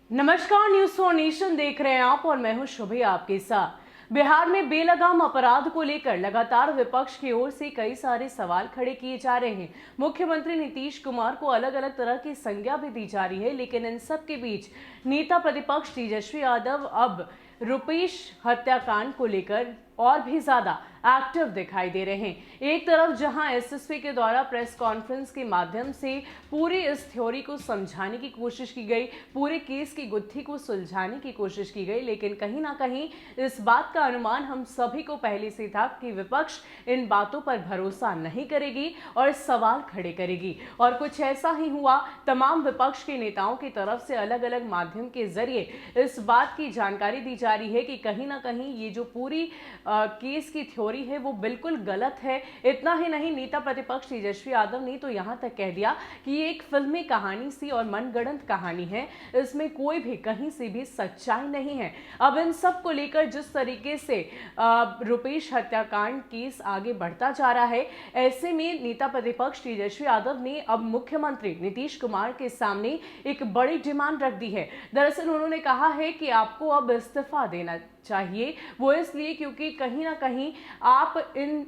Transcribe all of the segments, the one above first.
नमस्कार, news for nation देख रहे हैं आप और मैं हूं शुभी आपके साथ। बिहार में बेलगाम अपराध को लेकर लगातार विपक्ष की ओर से कई सारे सवाल खड़े किए जा रहे हैं। मुख्यमंत्री नीतीश कुमार को अलग अलग तरह की संज्ञा भी दी जा रही है, लेकिन इन सब के बीच नेता प्रतिपक्ष तेजस्वी यादव अब रुपेश हत्याकांड को लेकर और भी ज्यादा एक्टिव दिखाई दे रहे हैं। एक तरफ जहां एसएसपी के द्वारा प्रेस कॉन्फ्रेंस के माध्यम से पूरी इस थ्योरी को समझाने की कोशिश की गई, पूरे केस की गुत्थी को सुलझाने की कोशिश की गई, लेकिन कहीं ना कहीं इस बात का अनुमान हम सभी को पहले से था कि विपक्ष इन बातों पर भरोसा नहीं करेगी और सवाल खड़े करेगी। और कुछ ऐसा ही हुआ। तमाम विपक्ष के नेताओं की तरफ से अलग अलग माध्यम के जरिए इस बात की जानकारी दी जा रही है कि कहीं ना कहीं ये जो पूरी केस की थ्योरी है वो बिल्कुल गलत है। इतना ही नहीं, नेता प्रतिपक्ष तेजस्वी यादव ने तो यहां तक कह दिया कि ये एक फिल्मी कहानी सी और मनगढ़ंत कहानी है, इसमें कोई भी कहीं से भी सच्चाई नहीं है। अब इन सब को लेकर जिस तरीके से रुपेश हत्याकांड केस आगे बढ़ता जा रहा है, ऐसे में नेता प्रतिपक्ष तेजस्वी यादव ने अब मुख्यमंत्री नीतीश कुमार के सामने एक बड़ी डिमांड रख दी है। दरअसल उन्होंने कहा है कि आपको अब इस्तीफा देना चाहिए। वो इसलिए क्योंकि कहीं ना कहीं आप इन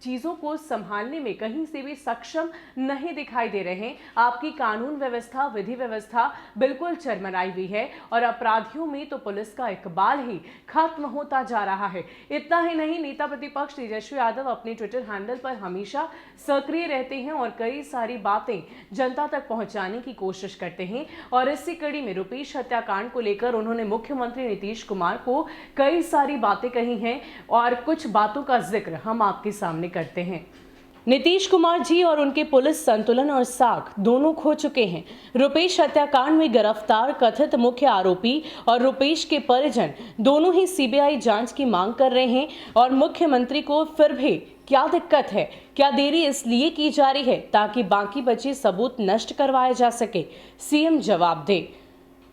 चीज़ों को संभालने में कहीं से भी सक्षम नहीं दिखाई दे रहे हैं। आपकी कानून व्यवस्था, विधि व्यवस्था बिल्कुल चरमराई हुई है और अपराधियों में तो पुलिस का इकबाल ही खत्म होता जा रहा है। इतना ही नहीं, नेता प्रतिपक्ष तेजस्वी यादव अपने ट्विटर हैंडल पर हमेशा सक्रिय रहते हैं और कई सारी बातें जनता तक पहुंचाने की कोशिश करते हैं। और इसी कड़ी में रुपेश हत्याकांड को लेकर उन्होंने मुख्यमंत्री नीतीश कुमार को कई सारी बातें कही हैं और कुछ बातों का जिक्र हम आपके सामने करते हैं। नीतीश कुमार जी और उनके पुलिस संतुलन और साख दोनों खो चुके हैं। रुपेश हत्याकांड में गिरफ्तार कथित मुख्य आरोपी और रुपेश के परिजन दोनों ही सीबीआई जांच की मांग कर रहे हैं और मुख्यमंत्री को फिर भी क्या दिक्कत है? क्या देरी इसलिए की जा रही है ताकि बाकी बचे सबूत नष्ट करवाए जा सके? सीएम जवाब दे।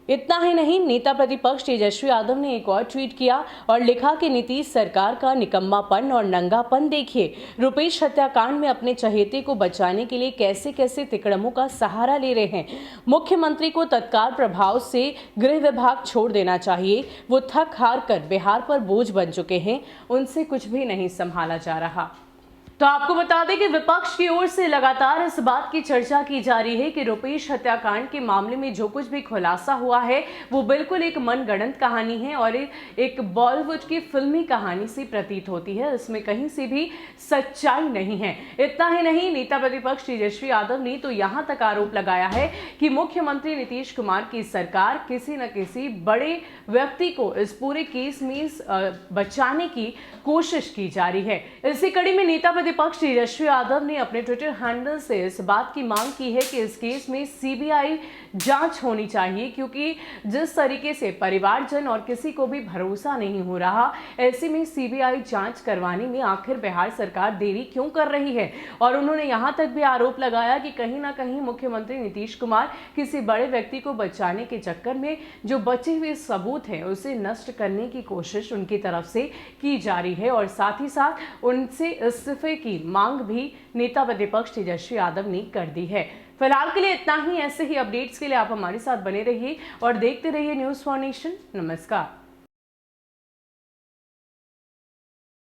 इतना ही नहीं, नेता प्रतिपक्ष तेजस्वी यादव ने एक और ट्वीट किया और लिखा कि नीतीश सरकार का निकम्मापन और नंगापन देखिए। रुपेश हत्याकांड में अपने चहेते को बचाने के लिए कैसे कैसे तिकड़मों का सहारा ले रहे हैं। मुख्यमंत्री को तत्काल प्रभाव से गृह विभाग छोड़ देना चाहिए। वो थक हार कर बिहार पर बोझ बन चुके हैं, उनसे कुछ भी नहीं संभाला जा रहा। तो आपको बता दें कि विपक्ष की ओर से लगातार इस बात की चर्चा की जा रही है कि रुपेश हत्याकांड के मामले में जो कुछ भी खुलासा हुआ है वो बिल्कुल एक मनगढ़ंत कहानी है और एक बॉलीवुड की फिल्मी कहानी सी प्रतीत होती है। इसमें कहीं से भी सच्चाई नहीं है। इतना ही नहीं, नेता प्रतिपक्ष तेजस्वी यादव ने तो यहां तक आरोप लगाया है कि मुख्यमंत्री नीतीश कुमार की सरकार किसी न किसी बड़े व्यक्ति को इस पूरे केस में बचाने की कोशिश की जा रही है। इसी कड़ी में नेता प्रतिपक्ष तेजस्वी यादव ने अपने ट्विटर हैंडल से इस बात की मांग की है कि इस केस में सीबीआई जांच होनी चाहिए, क्योंकि जिस तरीके से परिवारजन और किसी को भी भरोसा नहीं हो रहा, ऐसे में सीबीआई जांच करवाने में आखिर बिहार सरकार देरी क्यों कर रही है। और उन्होंने यहां तक भी आरोप लगाया कि कहीं ना कहीं मुख्यमंत्री नीतीश कुमार किसी बड़े व्यक्ति को बचाने के चक्कर में जो बचे हुए सबूत हैं उसे नष्ट करने की कोशिश उनकी तरफ से की जा रही है और साथ ही साथ उनसे इस्तीफे की मांग भी नेता प्रतिपक्ष तेजस्वी यादव ने कर दी है। फिलहाल के लिए इतना ही। ऐसे ही अपडेट्स के लिए आप हमारे साथ बने रहिए और देखते रहिए न्यूज फॉर नेशन। नमस्कार।